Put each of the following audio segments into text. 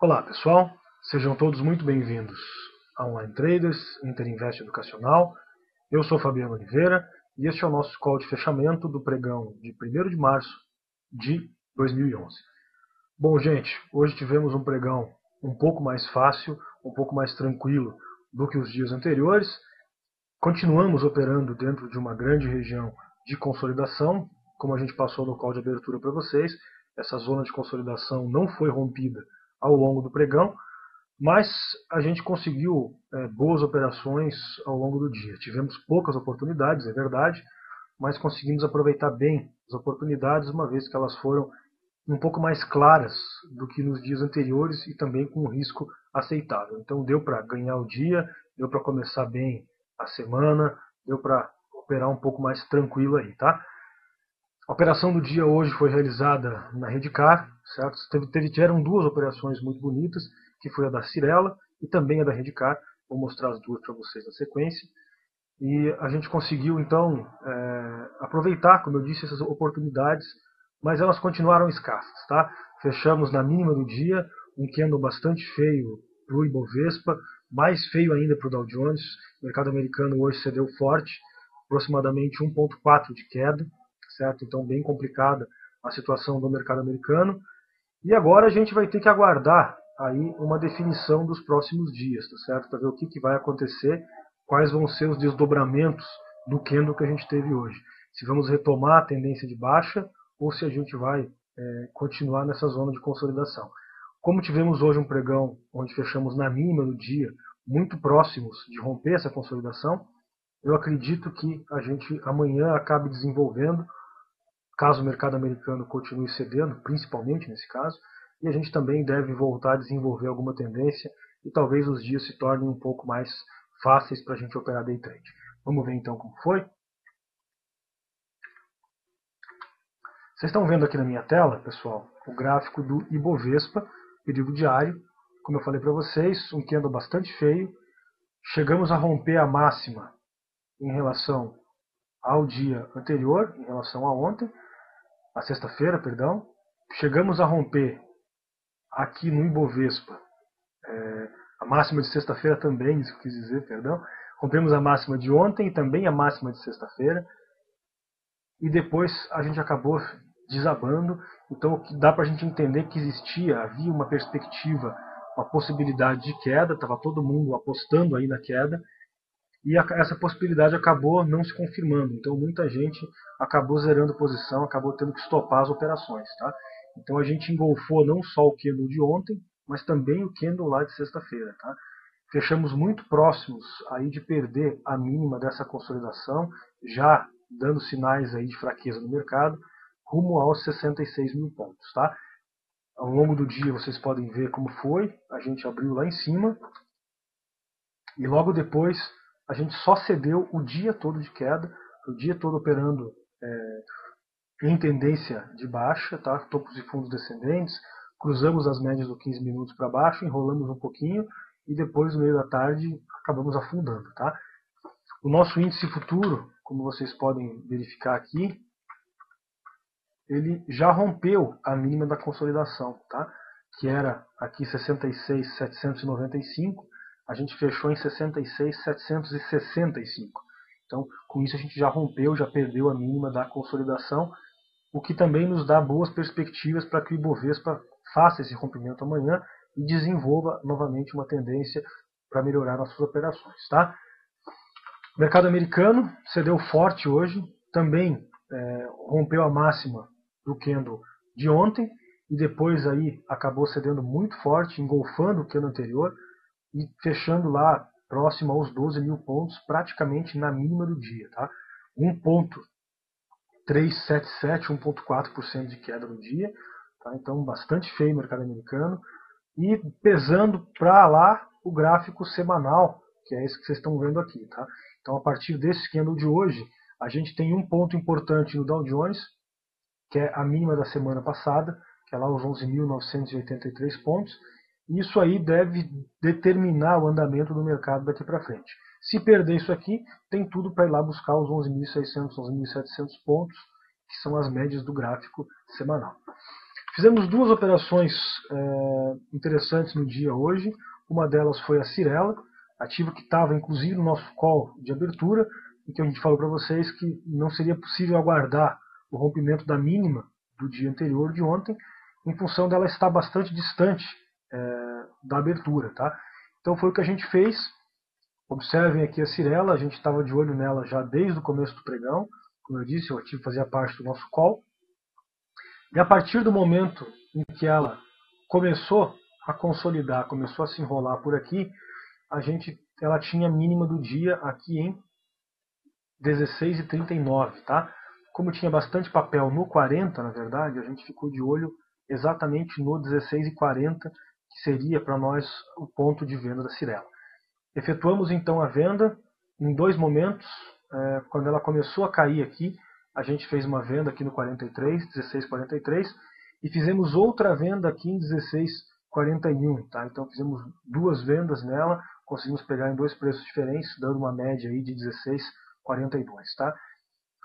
Olá pessoal, sejam todos muito bem-vindos a Online Traders Interinvest Educacional. Eu sou Fabiano Oliveira e este é o nosso call de fechamento do pregão de 1º de março de 2011. Bom gente, hoje tivemos um pregão um pouco mais fácil, um pouco mais tranquilo do que os dias anteriores. Continuamos operando dentro de uma grande região de consolidação, como a gente passou no call de abertura para vocês. Essa zona de consolidação não foi rompida ao longo do pregão, mas a gente conseguiu boas operações ao longo do dia. Tivemos poucas oportunidades, é verdade, mas conseguimos aproveitar bem as oportunidades, uma vez que elas foram um pouco mais claras do que nos dias anteriores e também com um risco aceitável. Então deu para ganhar o dia, deu para começar bem a semana, deu para operar um pouco mais tranquilo aí, tá? A operação do dia hoje foi realizada na Redcar, certo? Tiveram duas operações muito bonitas, que foi a da Cirela e também a da Redcar. Vou mostrar as duas para vocês na sequência. E a gente conseguiu, então, aproveitar, como eu disse, essas oportunidades, mas elas continuaram escassas, tá? Fechamos na mínima do dia, um candle bastante feio para o Ibovespa, mais feio ainda para o Dow Jones. O mercado americano hoje cedeu forte, aproximadamente 1,4 de queda, certo? Então, bem complicada a situação do mercado americano. E agora a gente vai ter que aguardar aí uma definição dos próximos dias, tá certo? Para ver o que vai acontecer, quais vão ser os desdobramentos do candle que a gente teve hoje. Se vamos retomar a tendência de baixa ou se a gente vai continuar nessa zona de consolidação. Como tivemos hoje um pregão onde fechamos na mínima do dia, muito próximos de romper essa consolidação, eu acredito que a gente amanhã acabe desenvolvendo, caso o mercado americano continue cedendo, principalmente nesse caso, e a gente também deve voltar a desenvolver alguma tendência e talvez os dias se tornem um pouco mais fáceis para a gente operar day trade. Vamos ver então como foi? Vocês estão vendo aqui na minha tela, pessoal, o gráfico do Ibovespa, período diário. Como eu falei para vocês, um candle bastante feio. Chegamos a romper a máxima em relação ao dia anterior, em relação a ontem, a sexta-feira, perdão. Chegamos a romper aqui no Ibovespa a máxima de sexta-feira também, isso que eu quis dizer, perdão. Rompemos a máxima de ontem e também a máxima de sexta-feira. E depois a gente acabou desabando. Então dá para a gente entender que havia uma perspectiva, uma possibilidade de queda, estava todo mundo apostando aí na queda. E essa possibilidade acabou não se confirmando. Então muita gente acabou zerando posição, acabou tendo que estopar as operações. Tá? Então a gente engolfou não só o candle de ontem, mas também o candle lá de sexta-feira. Tá? Fechamos muito próximos aí de perder a mínima dessa consolidação, já dando sinais aí de fraqueza no mercado, rumo aos 66 mil pontos. Tá? Ao longo do dia vocês podem ver como foi. A gente abriu lá em cima e logo depois a gente só cedeu o dia todo de queda, o dia todo operando em tendência de baixa, tá? Topos e fundos descendentes, cruzamos as médias do 15 minutos para baixo, enrolamos um pouquinho e depois no meio da tarde acabamos afundando. Tá? O nosso índice futuro, como vocês podem verificar aqui, ele já rompeu a mínima da consolidação, tá? Que era aqui 66.795, a gente fechou em 66.765. Então, com isso a gente já rompeu, já perdeu a mínima da consolidação, o que também nos dá boas perspectivas para que o Ibovespa faça esse rompimento amanhã e desenvolva novamente uma tendência para melhorar nossas operações. Tá? O mercado americano cedeu forte hoje, também rompeu a máxima do candle de ontem e depois aí acabou cedendo muito forte, engolfando o candle anterior e fechando lá próximo aos 12 mil pontos, praticamente na mínima do dia. Tá? 1,377, 1,4% de queda no dia. Tá? Então, bastante feio o mercado americano. E pesando para lá o gráfico semanal, que é esse que vocês estão vendo aqui. Tá? Então, a partir desse candle de hoje, a gente tem um ponto importante no Dow Jones, que é a mínima da semana passada, que é lá os 11.983 pontos. Isso aí deve determinar o andamento do mercado daqui para frente. Se perder isso aqui, tem tudo para ir lá buscar os 11.600, 11.700 pontos, que são as médias do gráfico semanal. Fizemos duas operações interessantes no dia hoje. Uma delas foi a Cyrela, ativo que estava inclusive no nosso call de abertura, em que a gente falou para vocês que não seria possível aguardar o rompimento da mínima do dia anterior, de ontem, em função dela estar bastante distante da abertura. Tá? Então foi o que a gente fez. Observem aqui a Cyrela, a gente estava de olho nela já desde o começo do pregão. Como eu disse, o ativo fazia parte do nosso call. E a partir do momento em que ela começou a consolidar, começou a se enrolar por aqui, ela tinha a mínima do dia aqui em 16,39, tá? Como tinha bastante papel no 40, na verdade, a gente ficou de olho exatamente no 16,40, que seria para nós o ponto de venda da Cyrela. Efetuamos então a venda em dois momentos. Quando ela começou a cair aqui, a gente fez uma venda aqui no 43, 16,43, e fizemos outra venda aqui em 16,41. Tá? Então fizemos duas vendas nela, conseguimos pegar em dois preços diferentes, dando uma média aí de 16,42. Tá?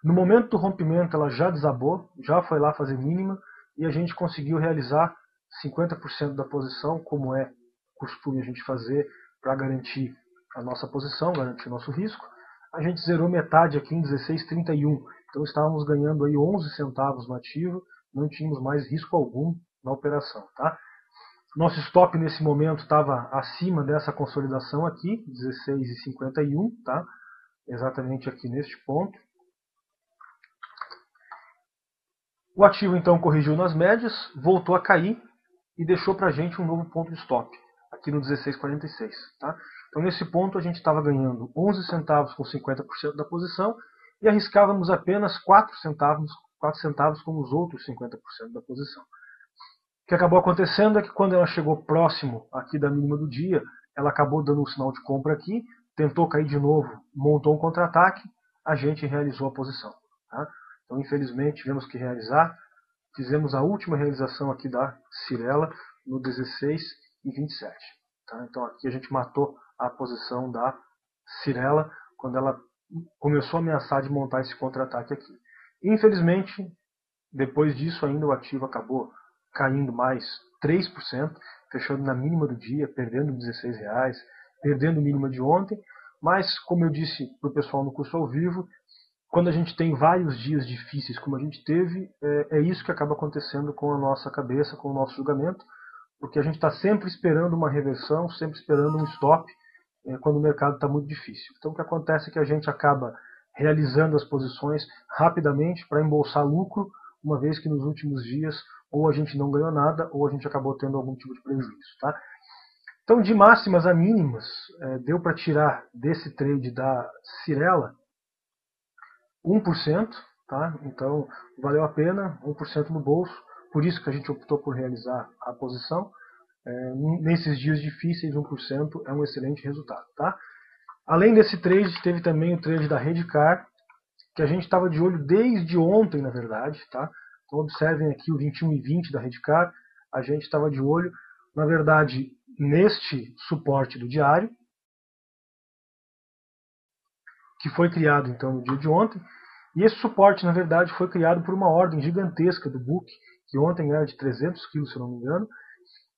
No momento do rompimento ela já desabou, já foi lá fazer mínima, e a gente conseguiu realizar 50% da posição, como é costume a gente fazer para garantir a nossa posição, garantir o nosso risco. A gente zerou metade aqui em 16,31. Então estávamos ganhando aí 11 centavos no ativo, não tínhamos mais risco algum na operação. Tá? Nosso stop nesse momento estava acima dessa consolidação aqui, 16,51, tá? Exatamente aqui neste ponto. O ativo então corrigiu nas médias, voltou a cair e deixou para a gente um novo ponto de stop, aqui no 16,46. Tá? Então nesse ponto a gente estava ganhando 11 centavos com 50% da posição e arriscávamos apenas 4 centavos com os outros 50% da posição. O que acabou acontecendo é que quando ela chegou próximo aqui da mínima do dia, ela acabou dando um sinal de compra aqui, tentou cair de novo, montou um contra-ataque, a gente realizou a posição. Tá? Então infelizmente tivemos que realizar, fizemos a última realização aqui da Cyrela no 16,27. Tá? Então aqui a gente matou a posição da Cyrela quando ela começou a ameaçar de montar esse contra-ataque aqui. Infelizmente, depois disso ainda o ativo acabou caindo mais 3%, fechando na mínima do dia, perdendo R$16, perdendo a mínima de ontem, mas como eu disse para o pessoal no curso ao vivo, quando a gente tem vários dias difíceis como a gente teve, é isso que acaba acontecendo com a nossa cabeça, com o nosso julgamento, porque a gente está sempre esperando uma reversão, sempre esperando um stop, quando o mercado está muito difícil. Então o que acontece é que a gente acaba realizando as posições rapidamente para embolsar lucro, uma vez que nos últimos dias ou a gente não ganhou nada ou a gente acabou tendo algum tipo de prejuízo. Tá? Então de máximas a mínimas, deu para tirar desse trade da Cyrela 1%, tá? Então valeu a pena, 1% no bolso, por isso que a gente optou por realizar a posição. Nesses dias difíceis, 1% é um excelente resultado. Tá? Além desse trade, teve também o trade da Redcar, que a gente estava de olho desde ontem, na verdade. Tá? Então observem aqui o 21,20 da Redcar, a gente estava de olho, na verdade, neste suporte do diário, que foi criado então no dia de ontem. E esse suporte, na verdade, foi criado por uma ordem gigantesca do book, que ontem era de 300 kg, se eu não me engano,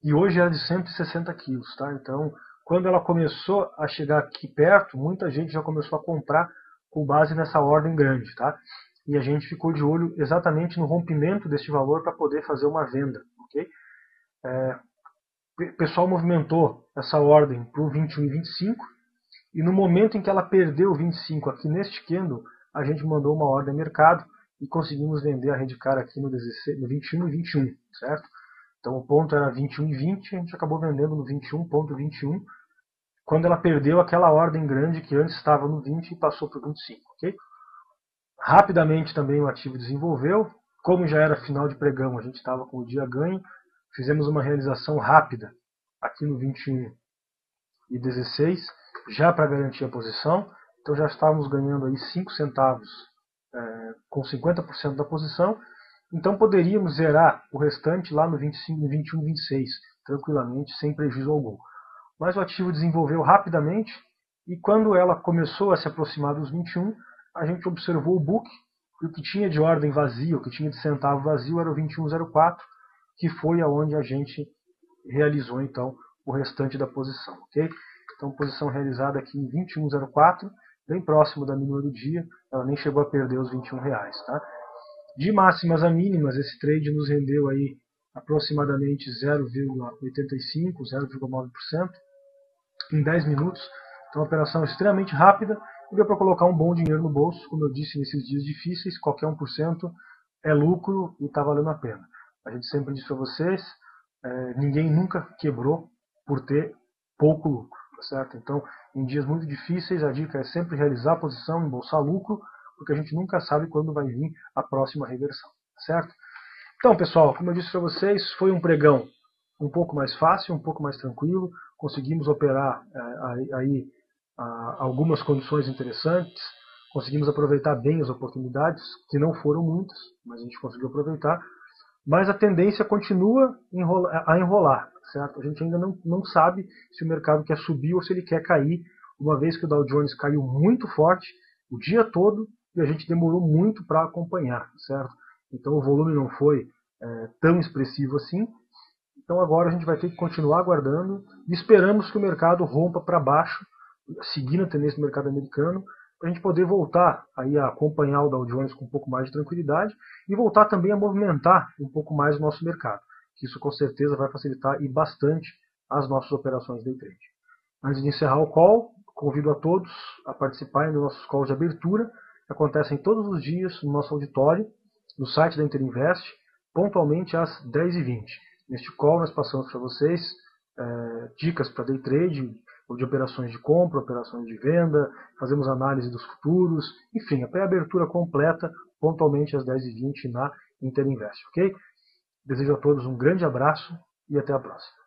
e hoje era de 160 kg. Tá? Então, quando ela começou a chegar aqui perto, muita gente já começou a comprar com base nessa ordem grande. Tá? E a gente ficou de olho exatamente no rompimento deste valor para poder fazer uma venda. Okay? O pessoal movimentou essa ordem para o 21,25, e no momento em que ela perdeu o 25 aqui neste candle, a gente mandou uma ordem a mercado e conseguimos vender a Redcar aqui no 21,21, certo? Então o ponto era 21,20, a gente acabou vendendo no 21,21, quando ela perdeu aquela ordem grande que antes estava no 20 e passou para o 25, ok? Rapidamente também o ativo desenvolveu, como já era final de pregão, a gente estava com o dia ganho, fizemos uma realização rápida aqui no 21,16, já para garantir a posição. Então já estávamos ganhando aí 5 centavos com 50% da posição. Então poderíamos zerar o restante lá no 25, no 21,26, tranquilamente, sem prejuízo algum. Mas o ativo desenvolveu rapidamente e quando ela começou a se aproximar dos 21, a gente observou o book, e o que tinha de ordem vazio, o que tinha de centavo vazio era o 21,04, que foi aonde a gente realizou então o restante da posição, ok? Então posição realizada aqui em 21,04, bem próximo da mínima do dia, ela nem chegou a perder os R$21, tá? De máximas a mínimas, esse trade nos rendeu aí aproximadamente 0,85, 0,9% em 10 minutos. Então, uma operação extremamente rápida e deu para colocar um bom dinheiro no bolso. Como eu disse, nesses dias difíceis, qualquer 1% é lucro e está valendo a pena. A gente sempre diz para vocês, ninguém nunca quebrou por ter pouco lucro, tá certo? Então, em dias muito difíceis, a dica é sempre realizar a posição, embolsar lucro, porque a gente nunca sabe quando vai vir a próxima reversão, tá certo? Então, pessoal, como eu disse para vocês, foi um pregão um pouco mais fácil, um pouco mais tranquilo. Conseguimos operar aí algumas condições interessantes, conseguimos aproveitar bem as oportunidades, que não foram muitas, mas a gente conseguiu aproveitar. Mas a tendência continua a enrolar, certo? A gente ainda não sabe se o mercado quer subir ou se ele quer cair, uma vez que o Dow Jones caiu muito forte o dia todo e a gente demorou muito para acompanhar, certo? Então o volume não foi tão expressivo assim. Então agora a gente vai ter que continuar aguardando e esperamos que o mercado rompa para baixo, seguindo a tendência do mercado americano, para a gente poder voltar aí a acompanhar o Dow Jones com um pouco mais de tranquilidade e voltar também a movimentar um pouco mais o nosso mercado, que isso com certeza vai facilitar e bastante as nossas operações day trade. Antes de encerrar o call, convido a todos a participarem dos nossos calls de abertura, que acontecem todos os dias no nosso auditório, no site da Interinvest, pontualmente às 10h20. Neste call nós passamos para vocês dicas para day trade, de operações de compra, operações de venda, fazemos análise dos futuros, enfim, a pré-abertura completa, pontualmente às 10h20 na Interinvest, ok? Desejo a todos um grande abraço e até a próxima.